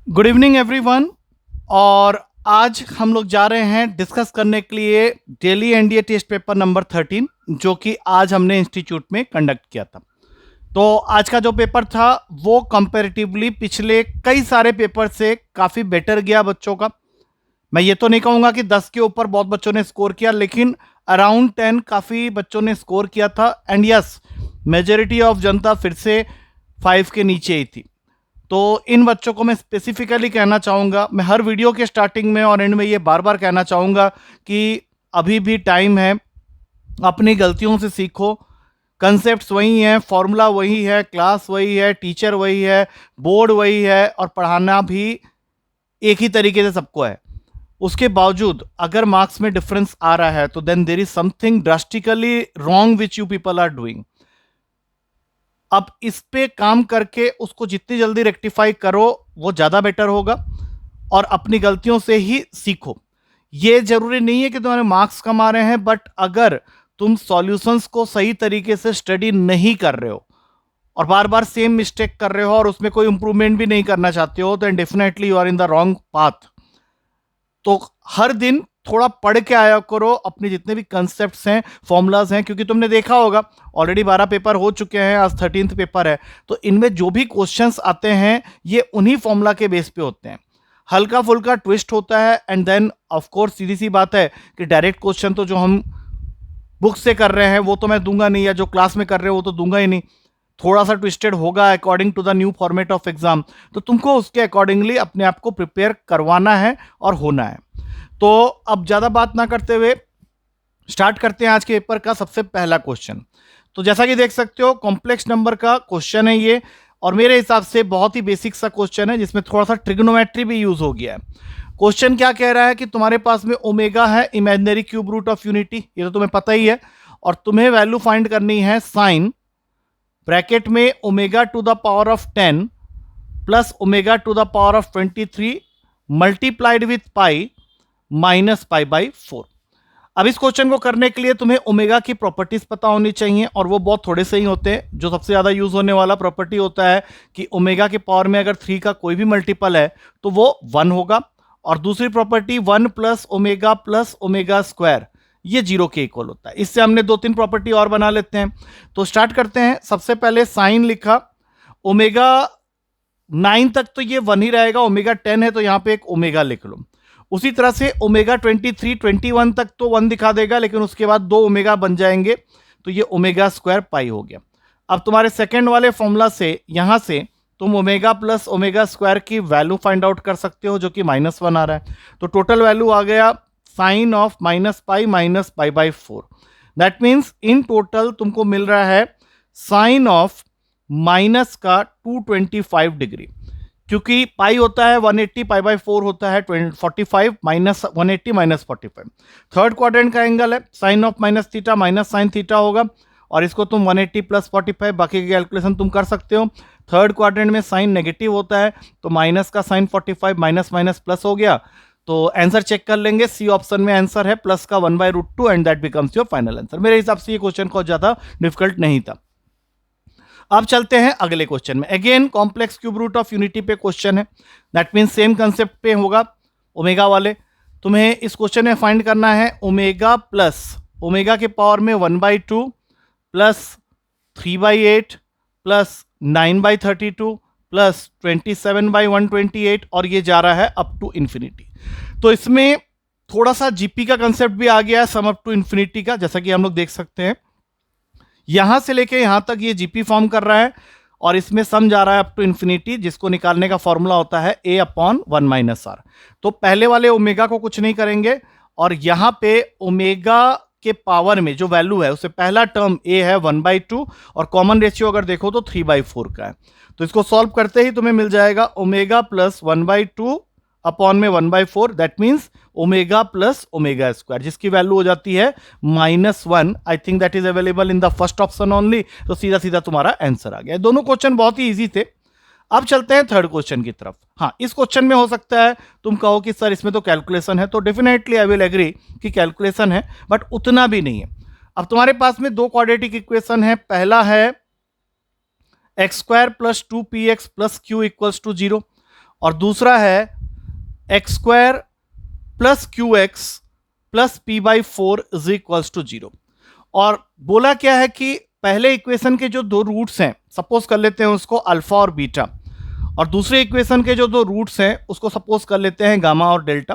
Good evening everyone. और आज हम लोग जा रहे हैं डिस्कस करने के लिए daily NDA test paper number 13 जो कि आज हमने इंस्टीट्यूट में कंडक्ट किया था। तो आज का जो पेपर था वो कंपैरेटिवली पिछले कई सारे पेपर से काफ़ी बेटर गया बच्चों का। मैं ये तो नहीं कहूँगा कि 10 के ऊपर बहुत बच्चों ने स्कोर किया, लेकिन अराउंड 10 काफ़ी बच्चों ने स्कोर किया था। एंड यस, मेजॉरिटी ऑफ जनता फिर से 5 के नीचे ही थी। तो इन बच्चों को मैं स्पेसिफिकली कहना चाहूँगा, मैं हर वीडियो के स्टार्टिंग में और एंड में ये बार बार कहना चाहूँगा कि अभी भी टाइम है, अपनी गलतियों से सीखो। कंसेप्ट्स वही हैं, फॉर्मूला वही है, क्लास वही है, टीचर वही है, बोर्ड वही है और पढ़ाना भी एक ही तरीके से सबको है। उसके बावजूद अगर मार्क्स में डिफरेंस आ रहा है तो then there is something drastically wrong which you people are doing. अब इस पे काम करके उसको जितनी जल्दी रेक्टिफाई करो वो ज़्यादा बेटर होगा और अपनी गलतियों से ही सीखो। ये जरूरी नहीं है कि तुम्हारे मार्क्स कम आ रहे हैं, बट अगर तुम सॉल्यूशंस को सही तरीके से स्टडी नहीं कर रहे हो और बार बार सेम मिस्टेक कर रहे हो और उसमें कोई इंप्रूवमेंट भी नहीं करना चाहते हो, तो definitely you are in the wrong path. तो हर दिन थोड़ा पढ़ के आया करो अपने जितने भी कंसेप्ट्स हैं, फॉर्मूलाज हैं, क्योंकि तुमने देखा होगा ऑलरेडी 12 पेपर हो चुके हैं, आज 13th पेपर है। तो इनमें जो भी क्वेश्चंस आते हैं ये उन्हीं फॉर्मूला के बेस पे होते हैं। हल्का फुल्का ट्विस्ट होता है एंड देन ऑफ कोर्स सीधी सी बात है कि डायरेक्ट क्वेश्चन तो जो हम बुक से कर रहे हैं वो तो मैं दूंगा नहीं, या जो क्लास में कर रहे हो वो तो दूंगा ही नहीं। थोड़ा सा ट्विस्टेड होगा according to the new format of exam, तो तुमको उसके अकॉर्डिंगली अपने आप को प्रिपेयर करवाना है और होना है। तो अब ज़्यादा बात ना करते हुए स्टार्ट करते हैं आज के पेपर का सबसे पहला क्वेश्चन। तो जैसा कि देख सकते हो कॉम्प्लेक्स नंबर का क्वेश्चन है ये, और मेरे हिसाब से बहुत ही बेसिक सा क्वेश्चन है जिसमें थोड़ा सा ट्रिग्नोमेट्री भी यूज हो गया है। क्वेश्चन क्या कह रहा है कि तुम्हारे पास में ओमेगा है, imaginary cube root of unity, ये तो तुम्हें पता ही है, और तुम्हें वैल्यू फाइंड करनी है साइन ब्रैकेट में omega to the power of 10 plus omega to the power of 23 multiplied with pi minus pi by 4। अब इस क्वेश्चन को करने के लिए तुम्हें ओमेगा की प्रॉपर्टीज पता होनी चाहिए, और वो बहुत थोड़े से ही होते हैं। जो सबसे ज्यादा यूज होने वाला प्रॉपर्टी होता है कि ओमेगा के पावर में अगर 3 का कोई भी मल्टीपल है तो वो 1 होगा, और दूसरी प्रॉपर्टी 1 प्लस ओमेगा स्क्वायर, ये 0 के इक्वल होता है। इससे हमने 2-3 प्रॉपर्टी और बना लेते हैं। तो स्टार्ट करते हैं। सबसे पहले साइन लिखा, ओमेगा 9 तक तो ये 1 ही रहेगा, ओमेगा 10 है तो यहां पे एक ओमेगा लिख लो। उसी तरह से ओमेगा 23 21 तक तो 1 दिखा देगा, लेकिन उसके बाद 2 ओमेगा बन जाएंगे, तो ये ओमेगा स्क्वायर पाई हो गया। अब तुम्हारे सेकंड वाले फॉर्मूला से यहां से तुम ओमेगा प्लस ओमेगा स्क्वायर की वैल्यू फाइंड आउट कर सकते हो, जो कि -1 आ रहा है। तो टोटल वैल्यू आ गया sine of minus pi by 4। That means in total तुमको मिल रहा है साइन ऑफ माइनस का 225 डिग्री, क्योंकि पाई होता है 180, पाई बाई 4 होता है 45, माइनस 180 माइनस 45। थर्ड क्वाड्रेंट का एंगल है, sine of minus theta minus sine theta होगा, और इसको तुम 180 प्लस 45, बाकी की कैलकुलेशन तुम कर सकते हो। थर्ड क्वाड्रेंट में साइन नेगेटिव होता है, तो माइनस का साइन 45 माइनस माइनस प्लस हो गया। तो आंसर चेक कर लेंगे, सी ऑप्शन में आंसर है प्लस का 1/√2 and that becomes your final answer. मेरे हिसाब से ये क्वेश्चन को ज्यादा डिफिकल्ट नहीं था। अब चलते हैं अगले क्वेश्चन में। Again complex cube root of unity पे क्वेश्चन है, दैट मीन सेम कंसेप्ट पे होगा ओमेगा वाले। तुम्हें इस क्वेश्चन में फाइंड करना है ओमेगा प्लस ओमेगा के पावर में 1/2 प्लस 3/8 प्लस 9/32 प्लस 27/128, और ये जा रहा है अप टू इंफिनिटी। तो इसमें थोड़ा सा जीपी का कंसेप्ट भी आ गया है, सम अप टू इंफिनिटी का, जैसा कि हम लोग देख सकते हैं यहां से लेके यहां तक ये जीपी फॉर्म कर रहा है, और इसमें सम जा रहा है अप टू इंफिनिटी, जिसको निकालने का फॉर्मूला होता है a/1 - r। तो पहले वाले ओमेगा को कुछ नहीं करेंगे, और यहां पे ओमेगा के पावर में जो वैल्यू है उससे पहला टर्म a है 1/2, और कॉमन रेशियो अगर देखो तो 3/4 का है। तो इसको सॉल्व करते ही तुम्हें मिल जाएगा ओमेगा प्लस 1/2 अपॉन में 1/4, that means omega plus omega square, जिसकी वैल्यू हो जाती है -1। I think that is available in the first option only. तो सीधा सीधा तुम्हारा आंसर आ गया। दोनों क्वेश्चन बहुत ही इजी थे। अब चलते हैं थर्ड क्वेश्चन की तरफ। हाँ, इस क्वेश्चन में हो सकता है तुम कहो कि सर इसमें तो कैलकुलेशन है, तो डेफिनेटली आई विल एग्री कि कैलकुलेशन है, बट उतना भी नहीं है। अब तुम्हारे पास में 2 क्वाड्रेटिक इक्वेशन है। पहला है x² + 2px + q = 0, और दूसरा है x square plus q x plus p by four is equals to 0। और बोला क्या है कि पहले इक्वेशन के जो दो रूट्स हैं, सपोज कर लेते हैं उसको अल्फा और बीटा, और दूसरे इक्वेशन के जो दो रूट्स हैं उसको सपोज कर लेते हैं गामा और डेल्टा।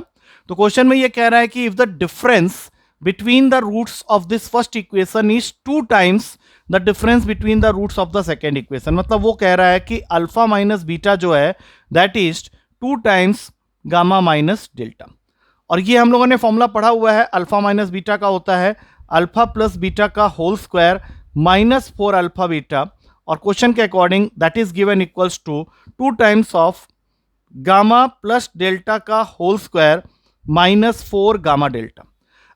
तो क्वेश्चन में ये कह रहा है कि if the difference between the roots of this first equation is 2 times the difference between the roots of the second equation, मतलब वो कह रहा है कि अल्फा माइनस बीटा जो है that is 2 times gamma minus delta. और ये हम लोगों ने फॉर्मूला पढ़ा हुआ है, अल्फा माइनस बीटा का होता है अल्फा प्लस बीटा का whole square minus 4 alpha beta, और क्वेश्चन के according that is given equals to 2 times of gamma plus delta का whole square minus 4 gamma delta.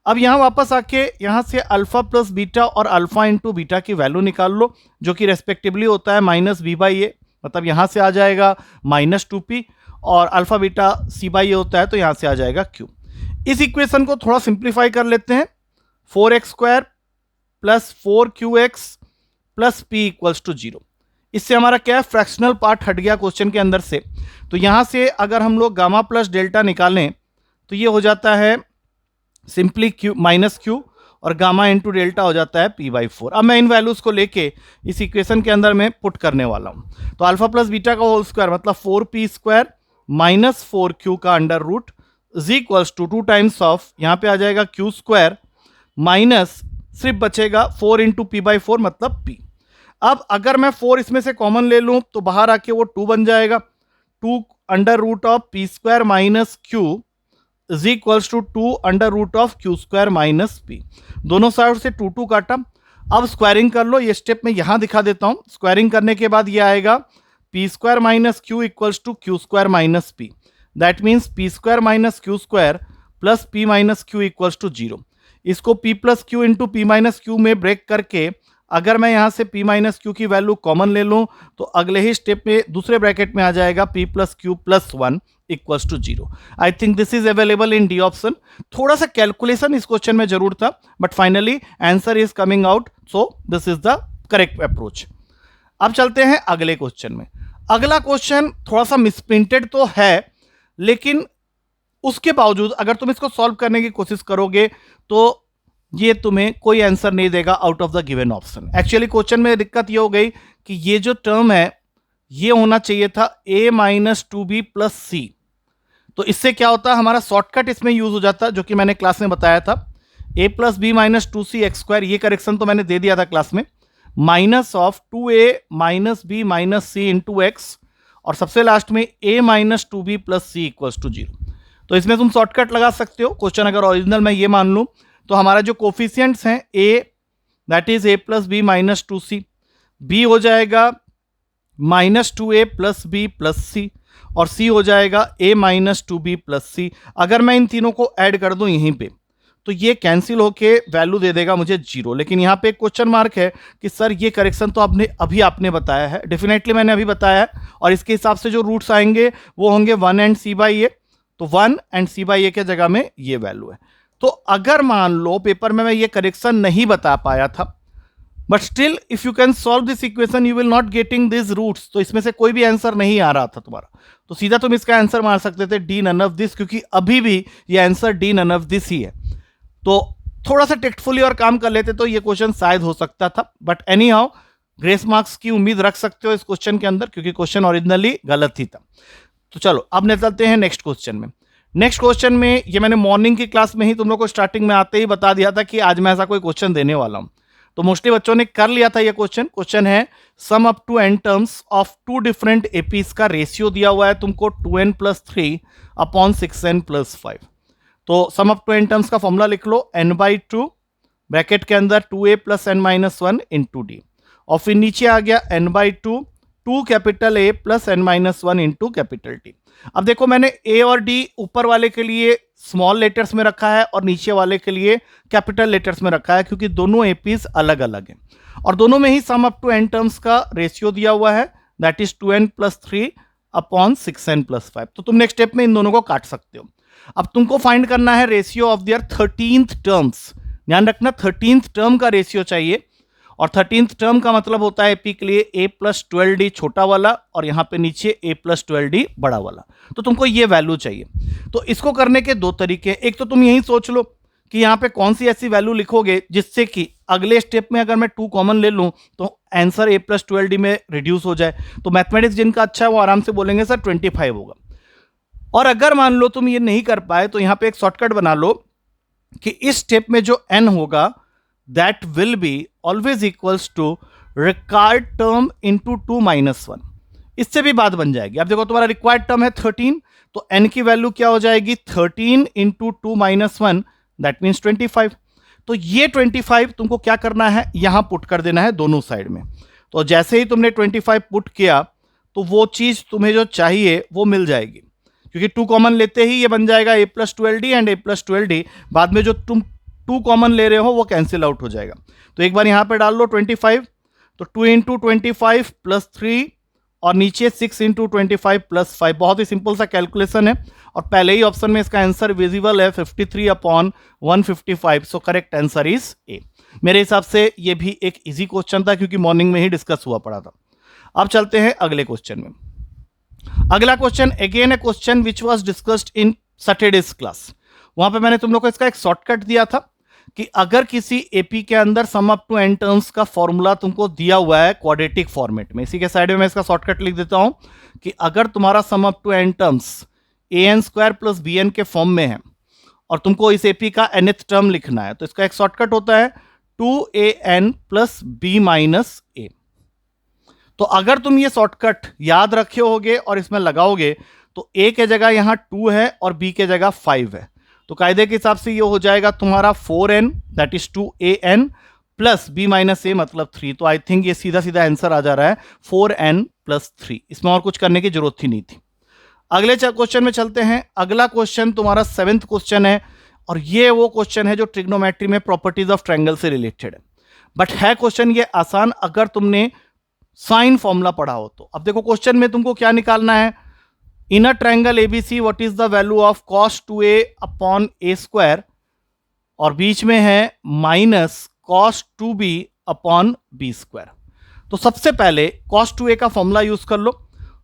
अब यहाँ वापस आके यहाँ से अल्फा प्लस बीटा और अल्फा इंटू बीटा की वैल्यू निकाल लो, जो कि रेस्पेक्टिवली होता है माइनस बी बाई ए, मतलब यहाँ से आ जाएगा माइनस 2p, और अल्फा बीटा सी बाई ए होता है तो यहाँ से आ जाएगा q। इस इक्वेशन को थोड़ा सिंप्लीफाई कर लेते हैं, 4x square plus 4qx plus p equals to 0। इससे हमारा क्या है, फ्रैक्शनल पार्ट हट गया क्वेश्चन के अंदर से। तो यहाँ से अगर हम लोग गामा प्लस डेल्टा निकालें तो ये हो जाता है सिंपली q माइनस q, और गामा इंटू डेल्टा हो जाता है p बाई 4। अब मैं इन वैल्यूज को लेके इस इक्वेशन के अंदर में पुट करने वाला हूँ। तो अल्फा प्लस बीटा का होल स्क्वायर मतलब 4p स्क्वायर माइनस 4q का under root is equals to 2 times of, यहाँ पे आ जाएगा q स्क्वायर माइनस सिर्फ बचेगा 4 इंटू पी बाई 4 मतलब p। अब अगर मैं 4 इसमें से कॉमन ले लूँ तो बाहर आके वो 2 बन जाएगा, 2 under root of p square minus q is equals to 2 under root of q square minus p. दोनों साइड से 2 2 काटा। अब स्क्वायरिंग कर लो, ये स्टेप मैं यहाँ दिखा देता हूँ। स्क्वायरिंग करने के बाद ये आएगा p square minus q equals to q square minus p, that means p square minus q square plus p minus q equals to 0। इसको p plus q into p minus q में break करके अगर मैं यहाँ से p minus q की value common ले लूँ तो अगले ही स्टेप में दूसरे ब्रैकेट में आ जाएगा p plus q plus 1 equals to 0। I think this is available in D option. थोड़ा सा कैलकुलेशन इस क्वेश्चन में जरूर था, but finally answer is coming out, so this is the correct approach. अब चलते हैं अगले क्वेश्चन में। अगला क्वेश्चन थोड़ा सा मिसप्रिंटेड तो है, लेकिन उसके बावजूद अगर तुम इसको सॉल्व करने की कोशिश करोगे तो ये तुम्हें कोई आंसर नहीं देगा out of the given option. Actually question में दिक्कत ये हो गई कि ये जो टर्म है ये होना चाहिए था a माइनस 2b प्लस सी। तो इससे क्या होता है, हमारा शॉर्टकट इसमें यूज हो जाता, जो कि मैंने क्लास में बताया था, a plus b minus 2c x square, ये करेक्शन तो मैंने दे दिया था क्लास में, minus of 2a minus b minus c into x, और सबसे लास्ट में a minus 2b plus c equals to 0। तो इसमें तुम शॉर्टकट लगा सकते हो। क्वेश्चन अगर ओरिजिनल मैं ये मान लूं तो हमारा जो कोफिशियंट्स हैं a that is a plus b minus 2c, b हो जाएगा minus 2a plus b plus c, और c हो जाएगा a माइनस 2b प्लस सी। अगर मैं इन तीनों को ऐड कर दूं यहीं पे तो ये कैंसिल होके वैल्यू दे देगा मुझे 0। लेकिन यहाँ पे एक क्वेश्चन मार्क है कि सर ये करेक्शन तो आपने बताया है। डेफिनेटली मैंने अभी बताया है, और इसके हिसाब से जो रूट्स आएंगे वो होंगे 1 एंड c बाई ए। तो 1 एंड c बाई ए के जगह में ये वैल्यू है। तो अगर मान लो पेपर में मैं ये करेक्शन नहीं बता पाया था, but still if you can solve this equation you will not getting this roots, तो इसमें से कोई भी आंसर नहीं आ रहा था तुम्हारा, तो सीधा तुम इसका आंसर मार सकते थे डी नन ऑफ दिस, क्योंकि अभी भी ये answer D none of this ही है। तो थोड़ा सा टेक्टफुली और काम कर लेते तो ये क्वेश्चन शायद हो सकता था, but any how grace marks की उम्मीद रख सकते हो इस क्वेश्चन के अंदर, क्योंकि क्वेश्चन ओरिजिनली गलत ही था। तो चलो अब निकलते हैं नेक्स्ट क्वेश्चन में। नेक्स्ट क्वेश्चन में ये मैंने मॉर्निंग की क्लास में ही तुम लोग को स्टार्टिंग में आते ही बता दिया था कि आज मैं ऐसा कोई क्वेश्चन देने वाला हूं, तो मोस्टली बच्चों ने कर लिया था ये क्वेश्चन। क्वेश्चन है sum up to n terms of 2 different APs का रेशियो दिया हुआ है तुमको 2n plus 3 upon 6n plus 5। तो sum up to n terms का फॉर्मूला लिख लो, n बाई 2 ब्रैकेट के अंदर 2a plus n minus 1 into d, और फिर नीचे आ गया n by 2 capital A plus n minus 1 into capital T. अब देखो मैंने A और D ऊपर वाले के लिए स्मॉल लेटर्स में रखा है और नीचे वाले के लिए कैपिटल लेटर्स में रखा है, क्योंकि दोनों एपीज अलग अलग हैं, और दोनों में ही sum up to n terms का रेशियो दिया हुआ है, that is 2n plus 3 upon 6n plus 5। तो तुम नेक्स्ट स्टेप में इन दोनों को काट सकते हो। अब तुमको फाइंड करना है ratio of their 13th terms. ध्यान रखना 13th टर्म का रेशियो चाहिए, और 13th टर्म का मतलब होता है एपी के लिए a प्लस 12d छोटा वाला और यहां पे नीचे a प्लस 12d बड़ा वाला। तो तुमको ये वैल्यू चाहिए। तो इसको करने के दो तरीके, एक तो तुम यही सोच लो कि यहाँ पे कौन सी ऐसी वैल्यू लिखोगे जिससे कि अगले स्टेप में अगर मैं 2 कॉमन ले लूं तो आंसर a प्लस 12d में रिड्यूस हो जाए। तो मैथमेटिक्स जिनका अच्छा है वो आराम से बोलेंगे सर 25 होगा। और अगर मान लो तुम ये नहीं कर पाए तो यहां पे एक शॉर्टकट बना लो कि इस स्टेप में जो n होगा that will be always equals to required term into 2 minus 1। इससे भी बात बन जाएगी। अब देखो तुम्हारा रिक्वायर्ड टर्म है 13, तो n की वैल्यू क्या हो जाएगी 13 इंटू 2 माइनस 1, दैट मीन्स 25। तो ये 25 तुमको क्या करना है, यहां पुट कर देना है दोनों साइड में। तो जैसे ही तुमने 25 पुट किया तो वो चीज तुम्हें जो चाहिए वो मिल जाएगी, क्योंकि 2 कॉमन लेते ही ये बन जाएगा a plus 12d and a plus 12d। बाद में जो तुम 2 कॉमन ले रहे हो वो कैंसिल आउट हो जाएगा। तो एक बार यहां पे डाल लो 25, तो 2 इंटू 25 प्लस 3 और नीचे 6 इंटू 25 प्लस 5। बहुत ही सिंपल सा कैलकुलेशन है और पहले ही ऑप्शन में इसका आंसर विजिबल है 53 upon 155। So correct answer is a. मेरे हिसाब से ये भी एक इजी क्वेश्चन था क्योंकि मॉर्निंग में ही डिस्कस हुआ पड़ा था। अब चलते हैं अगले क्वेश्चन में। अगला question again A question which was discussed in Saturdays class. वहां पे मैंने तुम लोग को इसका एक शॉर्टकट दिया था कि अगर किसी एपी के अंदर sum up to n terms का फॉर्मूला तुमको दिया हुआ है क्वाड्रेटिक फॉर्मेट में, इसी के साइड में मैं इसका शॉर्टकट लिख देता हूं कि अगर तुम्हारा sum up to n terms an square plus bn के फॉर्म में है और तुमको इस एपी का nth टर्म लिखना है तो इसका एक शॉर्टकट होता है 2an plus b minus a। तो अगर तुम ये शॉर्टकट याद रखे होगे और इसमें लगाओगे तो a के जगह यहां 2 है और b के जगह 5 है, तो कायदे के हिसाब से ये हो जाएगा तुम्हारा 4n that is 2an plus b minus a मतलब 3। तो आई थिंक ये सीधा सीधा आंसर आ जा रहा है 4n प्लस 3। इसमें और कुछ करने की जरूरत ही नहीं थी। अगले क्वेश्चन में चलते हैं। अगला क्वेश्चन तुम्हारा 7th क्वेश्चन है और ये वो क्वेश्चन है जो ट्रिग्नोमेट्री में प्रॉपर्टीज ऑफ ट्रायंगल से रिलेटेड है। बट है क्वेश्चन ये आसान अगर तुमने साइन फॉर्मूला पढ़ा हो तो। अब देखो क्वेश्चन में तुमको क्या निकालना है, in a triangle ABC what is the value of cos 2a upon a square, और बीच में है minus cos 2b upon b square. तो सबसे पहले cos 2a का फॉर्मूला यूज कर लो।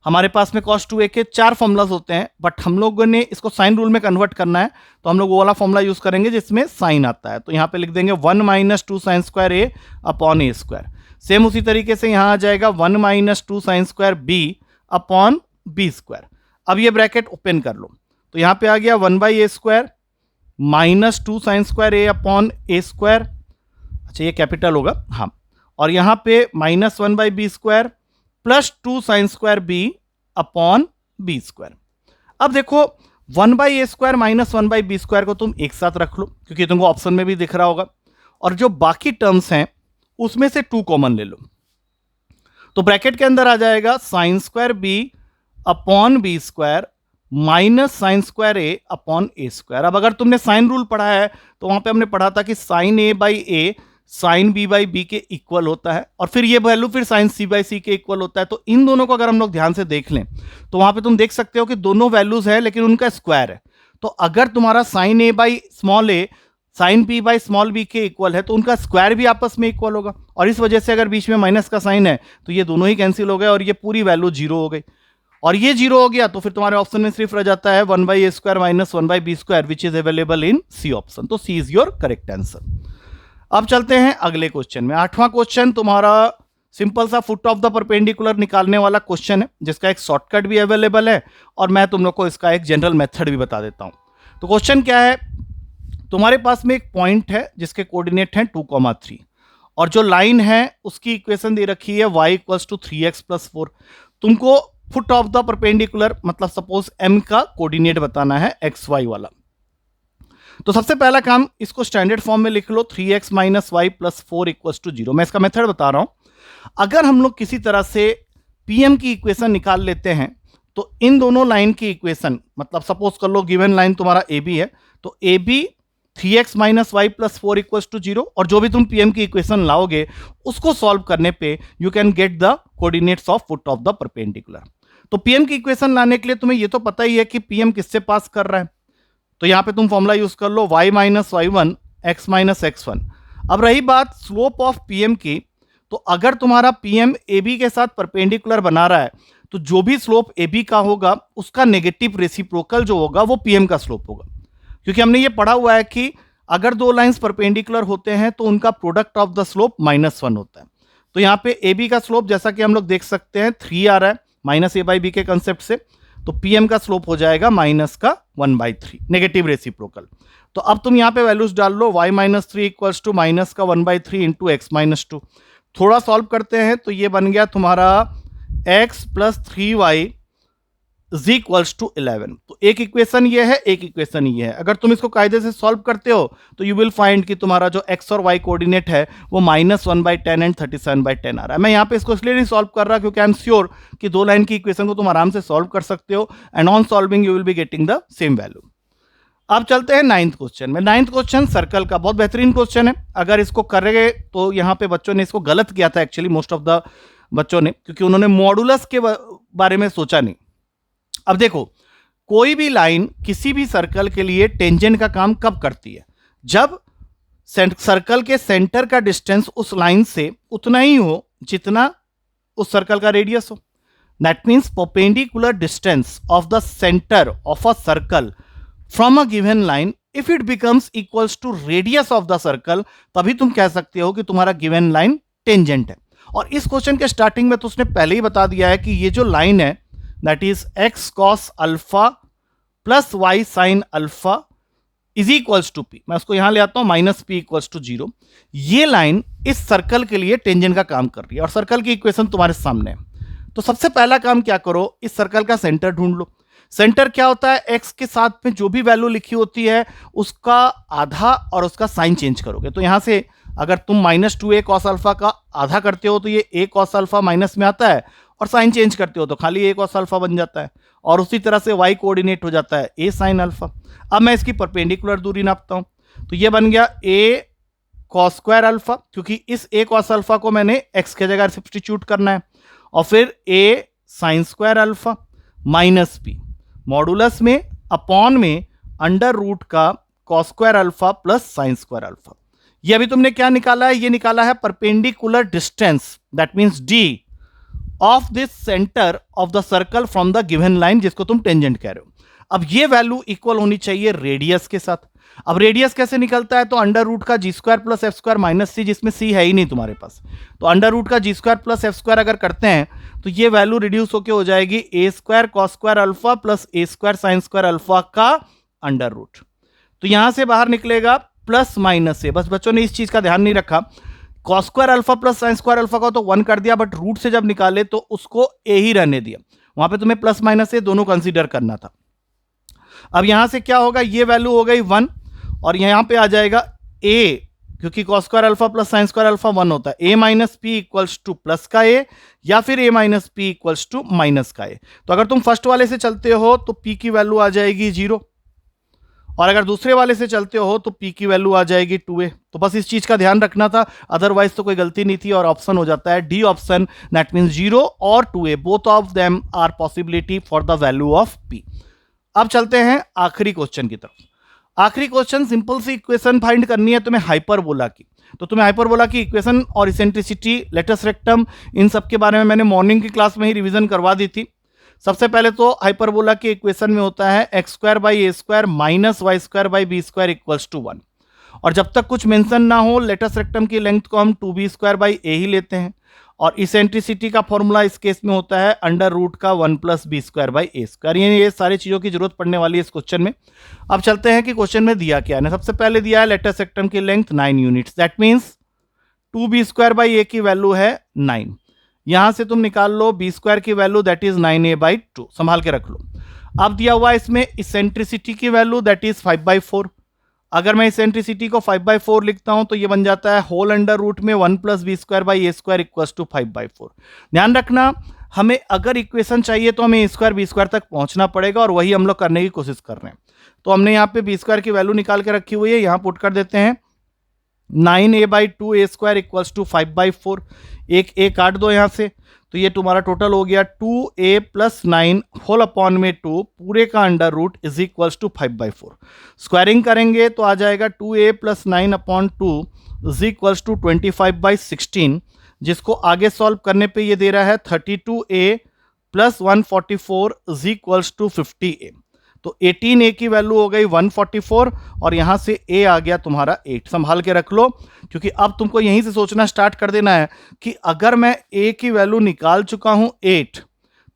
हमारे पास में cos 2a के 4 फॉर्मूलाज होते हैं बट हम लोगों ने इसको साइन रूल में कन्वर्ट करना है तो हम लोग वो वाला फॉर्मूला यूज करेंगे जिसमें साइन आता है। तो यहां पे लिख देंगे 1 minus 2 sine square a upon a square. Same उसी तरीके से यहां आ जाएगा 1 minus 2 sine square b upon b square. अब ये ब्रैकेट ओपन कर लो तो यहां पे आ गया 1 by a square minus 2 sine square a upon a square. अच्छा ये कैपिटल होगा हाँ, और यहां पे minus 1 by b square plus 2 sine square b upon b square. अब देखो 1 by a square minus 1 by b square को तुम एक साथ रख लो क्योंकि तुमको ऑप्शन में भी दिख रहा होगा, और जो बाकी टर्म्स हैं उसमें से 2 कॉमन ले लो। तो ब्रैकेट के अंदर आ जाएगा sine square b upon b square minus sine square a upon a square. अब अगर तुमने साइन रूल पढ़ा है तो वहां पे हमने पढ़ा था कि sine a by a sine b by b के इक्वल होता है और फिर ये वैल्यू फिर साइन c बाई c के इक्वल होता है। तो इन दोनों को अगर हम लोग ध्यान से देख लें तो वहां पे तुम देख सकते हो कि दोनों वैल्यूज है लेकिन उनका स्क्वायर है। तो अगर तुम्हारा sine a by small a sine b by small b के इक्वल है तो उनका स्क्वायर भी आपस में इक्वल होगा, और इस वजह से अगर बीच में माइनस का साइन है तो ये दोनों ही कैंसिल हो गए और ये पूरी वैल्यू 0 हो गई। और ये 0 हो गया तो फिर तुम्हारे ऑप्शन में सिर्फ रह जाता है 1 by a square minus 1 by b square which is available in c option. तो c is your correct answer. अब चलते हैं अगले क्वेश्चन में। 8वां क्वेश्चन तुम्हारा सिंपल सा फुट ऑफ द परपेंडिकुलर निकालने वाला क्वेश्चन है जिसका एक शॉर्टकट भी अवेलेबल है और मैं तुम लोग को इसका एक जनरल मेथड भी बता देता हूं। तो क्वेश्चन क्या है, तुम्हारे पास में एक पॉइंट है जिसके कोऑर्डिनेट हैं 2,3 और जो लाइन है उसकी इक्वेशन दे रखी है y equals to 3x plus 4। तुमको फुट ऑफ द परपेंडिकुलर मतलब सपोज m का कोऑर्डिनेट बताना है xy वाला। तो सबसे पहला काम इसको स्टैंडर्ड फॉर्म में लिख लो 3x minus y plus 4 equals to 0। मैं इसका मेथड बता रहा हूं। अगर हम लोग किसी तरह से pm की इक्वेशन निकाल लेते हैं तो इन दोनों लाइन की इक्वेशन मतलब सपोज कर लो गिवन लाइन तुम्हारा AB है तो AB 3x minus y plus 4 equals to 0 और जो भी तुम pm की इक्वेशन लाओगे उसको सॉल्व करने पे you can get the coordinates of foot of the perpendicular. तो pm की इक्वेशन लाने के लिए तुम्हें ये तो पता ही है कि pm किससे पास कर रहा है, तो यहां पे तुम फॉर्मूला यूज कर लो y minus y one x minus x one. अब रही बात स्लोप ऑफ pm की, तो अगर तुम्हारा पीएम ए बी के साथ परपेंडिकुलर बना रहा है तो जो भी स्लोप ए बी का होगा उसका नेगेटिव रेसिप्रोकल जो होगा वो पीएम का स्लोप होगा, क्योंकि हमने ये पढ़ा हुआ है कि अगर दो लाइंस परपेंडिकुलर होते हैं तो उनका प्रोडक्ट ऑफ द स्लोप -1 होता है। तो यहाँ पे ए बी का स्लोप जैसा कि हम लोग देख सकते हैं 3 आ रहा है माइनस ए बाई बी के कंसेप्ट से, तो पीएम का स्लोप हो जाएगा -1/3 नेगेटिव रेसिप्रोकल। तो अब तुम यहाँ पे वैल्यूज डाल लो, y-3 equals to -1/3 into x-2। थोड़ा सॉल्व करते हैं तो ये बन गया तुम्हारा x + 3y is equals to 11। तो एक इक्वेशन ये है, एक इक्वेशन ये है। अगर तुम इसको कायदे से सॉल्व करते हो तो यू विल फाइंड कि तुम्हारा जो x और y कोऑर्डिनेट है वो -1/10 एंड 37/10 आ रहा है। मैं यहाँ पे इसको इसलिए नहीं सॉल्व कर रहा क्योंकि आई एम श्योर कि दो लाइन की इक्वेशन को तुम आराम से सॉल्व कर सकते हो and on solving you will be getting the same value. अब चलते हैं 9th क्वेश्चन में। 9th क्वेश्चन सर्कल का बहुत बेहतरीन क्वेश्चन है। अगर इसको करेंगे तो यहाँ पे बच्चों ने इसको गलत किया था एक्चुअली, मोस्ट ऑफ द बच्चों ने, क्योंकि उन्होंने मॉडुलस के बारे में सोचा नहीं। अब देखो, कोई भी लाइन किसी भी सर्कल के लिए टेंजेंट का काम कब करती है? जब सर्कल के सेंटर का डिस्टेंस उस लाइन से उतना ही हो जितना उस सर्कल का रेडियस हो। That means perpendicular distance of the centre of a circle from a given line if it becomes equals to radius of the circle, तभी तुम कह सकते हो कि तुम्हारा गिवन लाइन टेंजेंट है। और इस क्वेश्चन के स्टार्टिंग में तो उसने पहले ही बता दिया है कि ये जो लाइन है that is x cos alpha plus y sin alpha is equals to p। मैं उसको यहां ले आता हूं -p इक्वल्स टू 0। ये लाइन इस सर्कल के लिए टेंजेंट का काम कर रही है और सर्कल की इक्वेशन तुम्हारे सामने है। तो सबसे पहला काम क्या करो, इस सर्कल का सेंटर ढूंढ लो। सेंटर क्या होता है? x के साथ में जो भी वैल्यू लिखी होती है उसका आधा और उसका साइन चेंज करोगे। तो यहां से अगर तुम -2a cos अल्फा का आधा करते हो तो ये a cos अल्फा माइनस में आता है और साइन चेंज करते हो तो खाली a cos अल्फा बन जाता है। और उसी तरह से y कोऑर्डिनेट हो जाता है a sin अल्फा। अब मैं इसकी परपेंडिकुलर दूरी नापता हूं तो ये बन गया a cos स्क्वायर अल्फा, क्योंकि इस a cos अल्फा को मैंने x के जगह सब्स्टिट्यूट करना है, और फिर a sin square alpha minus p modulus में अपॉन में अंडर रूट का cos square alpha plus sin square alpha. ये अभी तुमने क्या निकाला है? ये निकाला है perpendicular distance, that means d of this centre of the circle from the given line, जिसको तुम टेंजेंट कह रहे हो। अब ये वैल्यू इक्वल होनी चाहिए रेडियस के साथ। अब रेडियस कैसे निकलता है? तो अंडर रूट का g square plus f square minus c, जिसमें सी है ही नहीं तुम्हारे पास, तो अंडर रूट का g square plus f square अगर करते हैं तो ये वैल्यू रिड्यूस होकर हो जाएगी a square cos square alpha plus a square sine square alpha का अंडर रूट। तो यहां से बाहर निकलेगा प्लस माइनस से। बस बच्चों ने इस चीज का ध्यान नहीं रखा, cos square alpha plus sine square alpha का तो 1 कर दिया, बट रूट से जब निकाले तो उसको ए ही रहने दिया। वहां पे तुम्हें प्लस माइनस से दोनों कंसीडर करना था। अब यहां से क्या होगा? ये वैल्यू हो गई 1 और यहां पे आ जाएगा a, क्योंकि cos square alpha plus sine square alpha 1 होता है। a minus p equals to plus का a या फिर a minus p equals to minus का a। तो अगर तुम फर्स्ट वाले से चलते हो तो p की वैल्यू आ जाएगी 0, और अगर दूसरे वाले से चलते हो तो p की वैल्यू आ जाएगी 2a। तो बस इस चीज का ध्यान रखना था, अदरवाइज तो कोई गलती नहीं थी और ऑप्शन हो जाता है डी ऑप्शन, दैट मींस 0 और 2a, both of them are possibility for the value of p। अब चलते हैं आखिरी क्वेश्चन की तरफ। आखिरी क्वेश्चन सिंपल सी इक्वेशन फाइंड करनी है तुम्हें हाइपरबोला की। तो तुम्हें हाइपरबोला की इक्वेशन और इसेंट्रिसिटी, लेटस रेक्टम, इन सब के बारे में मैंने मॉर्निंग की क्लास में ही रिवीजन करवा दी थी। सबसे पहले तो हाइपरबोला की इक्वेशन में होता है x square by a square minus y square by b square equals to 1, और जब तक कुछ मेंशन ना हो लेटस रेक्टम की लेंथ को हम 2b स्क्वायर बाई ए ही लेते हैं, और इसेंट्रिसिटी का फॉर्मूला इस केस में होता है अंडर रूट का 1 plus b square by a square. ये सारी चीज़ों की जरूरत पड़ने वाली है इस क्वेश्चन में। अब चलते हैं कि क्वेश्चन में दिया क्या है। सबसे पहले दिया है लेटस रेक्टम की length 9 units, that means 2b square by a की वैल्यू है 9। यहां से तुम निकाल लो बी स्क्वायर की value, that is 9a by 2, संभाल के रख लो। अब दिया हुआ इसमें इसेंट्रिसिटी की वैल्यू, दैट इज 5/4। अगर मैं इसेंट्रिसिटी को 5/4 लिखता हूं तो ये बन जाता है होल अंडर रूट में 1 plus b square by a square equals to 5/4। ध्यान रखना, हमें अगर इक्वेशन चाहिए तो हमें ए स्क्वायर बी स्क्वायर तक पहुंचना पड़ेगा, और वही हम लोग करने की कोशिश कर रहे हैं। तो हमने यहाँ पे बी स्क्वायर की वैल्यू निकाल के रखी हुई है, यहाँ पुट कर देते हैं 9a by 2 a square equals to 5/4। एक ए काट दो यहाँ से, तो ये तुम्हारा टोटल हो गया 2a प्लस 9 होल अपॉन में 2 पूरे का under root is equals to 5/4। Squaring करेंगे तो आ जाएगा 2a plus 9 upon 2 is equals to 25/16, जिसको आगे सॉल्व करने पे ये दे रहा है 32a plus 144 is equals to 50a। तो 18a की वैल्यू हो गई 144 और यहां से a आ गया तुम्हारा 8। संभाल के रख लो, क्योंकि अब तुमको यहीं से सोचना स्टार्ट कर देना है कि अगर मैं a की वैल्यू निकाल चुका हूं 8,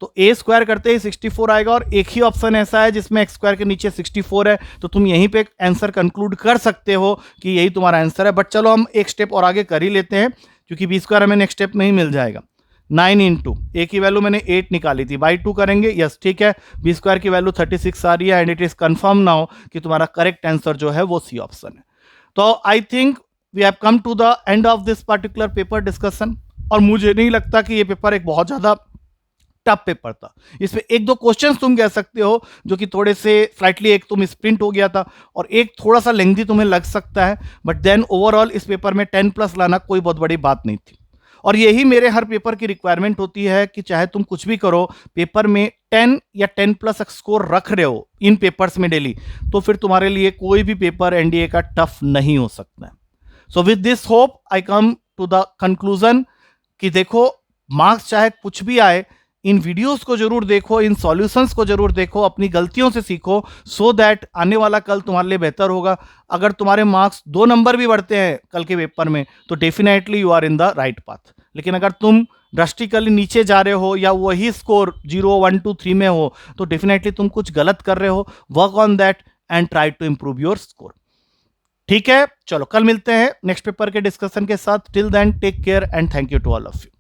तो a स्क्वायर करते ही 64 आएगा और एक ही ऑप्शन ऐसा है जिसमें x स्क्वायर के नीचे 64 है, तो तुम यहीं पे आंसर कंक्लूड कर सकते हो कि यही तुम्हारा आंसर है। बट चलो हम एक स्टेप और आगे कर ही लेते हैं, क्योंकि b स्क्वायर हमें नेक्स्ट स्टेप में ही मिल जाएगा। 9 इंटू ए की वैल्यू मैंने 8 निकाली थी, बाई 2 करेंगे, यस ठीक है। बी स्क्वायर की वैल्यू 36 आ रही है and it is confirm now कि तुम्हारा करेक्ट आंसर जो है वो सी ऑप्शन है। तो I think we have come to the end of this particular paper discussion, और मुझे नहीं लगता कि ये पेपर एक बहुत ज्यादा टफ पेपर था। इसमें एक दो क्वेश्चंस तुम कह सकते हो जो कि थोड़े से स्लाइटली, एक तुम स्प्रिंट हो गया था और एक थोड़ा सा लेंथी तुम्हें लग सकता है, बट देन ओवरऑल इस पेपर में 10 प्लस लाना कोई बहुत बड़ी बात नहीं थी। और यही मेरे हर पेपर की रिक्वायरमेंट होती है कि चाहे तुम कुछ भी करो, पेपर में 10 या 10 प्लस स्कोर रख रहे हो इन पेपर्स में डेली, तो फिर तुम्हारे लिए कोई भी पेपर एनडीए का टफ नहीं हो सकता है। So with this hope I come to the conclusion कि देखो, मार्क्स चाहे कुछ भी आए, इन वीडियोस को जरूर देखो, इन सॉल्यूशंस को जरूर देखो, अपनी गलतियों से सीखो, सो दैट आने वाला कल तुम्हारे लिए बेहतर होगा। अगर तुम्हारे मार्क्स 2 नंबर भी बढ़ते हैं कल के पेपर में, तो definitely you are in the right path. लेकिन अगर तुम ड्रास्टिकली नीचे जा रहे हो या वही स्कोर 0, 1, 2, 3 में हो, तो डेफिनेटली तुम कुछ गलत कर रहे हो। Work on that and try to improve your score. ठीक है, चलो कल मिलते हैं नेक्स्ट पेपर के डिस्कशन के साथ। Till then take care and thank you to all of you.